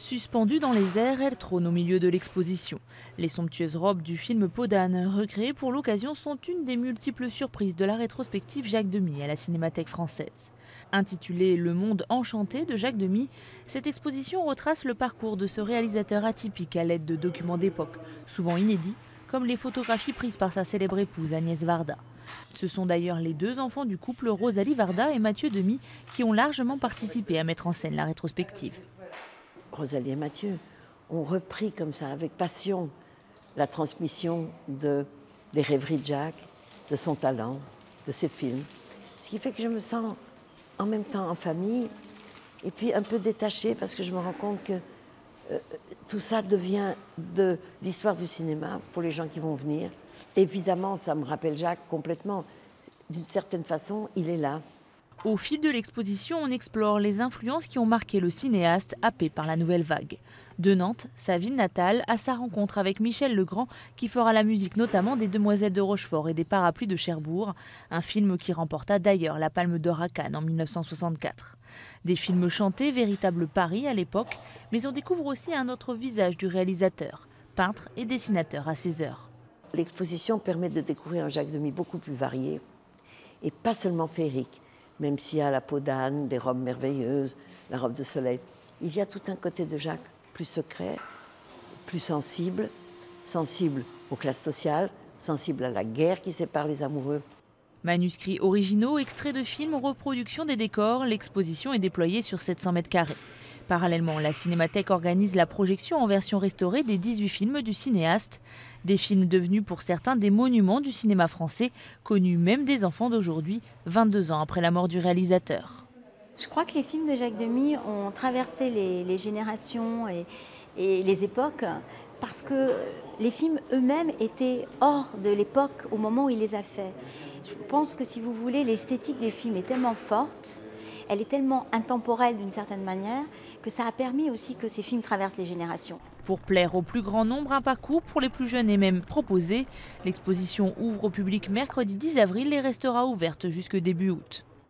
Suspendue dans les airs, elle trône au milieu de l'exposition. Les somptueuses robes du film Peau d'âne, recréées pour l'occasion, sont une des multiples surprises de la rétrospective Jacques Demy à la Cinémathèque française. Intitulée Le monde enchanté de Jacques Demy, cette exposition retrace le parcours de ce réalisateur atypique à l'aide de documents d'époque, souvent inédits, comme les photographies prises par sa célèbre épouse Agnès Varda. Ce sont d'ailleurs les deux enfants du couple, Rosalie Varda et Mathieu Demy, qui ont largement participé à mettre en scène la rétrospective. Rosalie et Mathieu ont repris comme ça, avec passion, la transmission des rêveries de Jacques, de son talent, de ses films. Ce qui fait que je me sens en même temps en famille et puis un peu détachée parce que je me rends compte que tout ça devient de l'histoire du cinéma pour les gens qui vont venir. Évidemment, ça me rappelle Jacques complètement. D'une certaine façon, il est là. Au fil de l'exposition, on explore les influences qui ont marqué le cinéaste happé par la nouvelle vague. De Nantes, sa ville natale, à sa rencontre avec Michel Legrand, qui fera la musique notamment des Demoiselles de Rochefort et des Parapluies de Cherbourg, un film qui remporta d'ailleurs la Palme d'Or à Cannes en 1964. Des films chantés, véritable pari à l'époque, mais on découvre aussi un autre visage du réalisateur, peintre et dessinateur à ses heures. L'exposition permet de découvrir un Jacques Demy beaucoup plus varié et pas seulement féerique. Même s'il y a la peau d'âne, des robes merveilleuses, la robe de soleil, il y a tout un côté de Jacques plus secret, plus sensible, sensible aux classes sociales, sensible à la guerre qui sépare les amoureux. Manuscrits originaux, extraits de films, reproduction des décors, l'exposition est déployée sur 700 mètres carrés. Parallèlement, la Cinémathèque organise la projection en version restaurée des 18 films du cinéaste. Des films devenus pour certains des monuments du cinéma français, connus même des enfants d'aujourd'hui, 22 ans après la mort du réalisateur. Je crois que les films de Jacques Demy ont traversé les générations et les époques parce que les films eux-mêmes étaient hors de l'époque au moment où il les a faits. Je pense que si vous voulez, l'esthétique des films est tellement forte, elle est tellement intemporelle d'une certaine manière que ça a permis aussi que ces films traversent les générations. Pour plaire au plus grand nombre, un parcours pour les plus jeunes est même proposé. L'exposition ouvre au public mercredi 10 avril et restera ouverte jusque début août.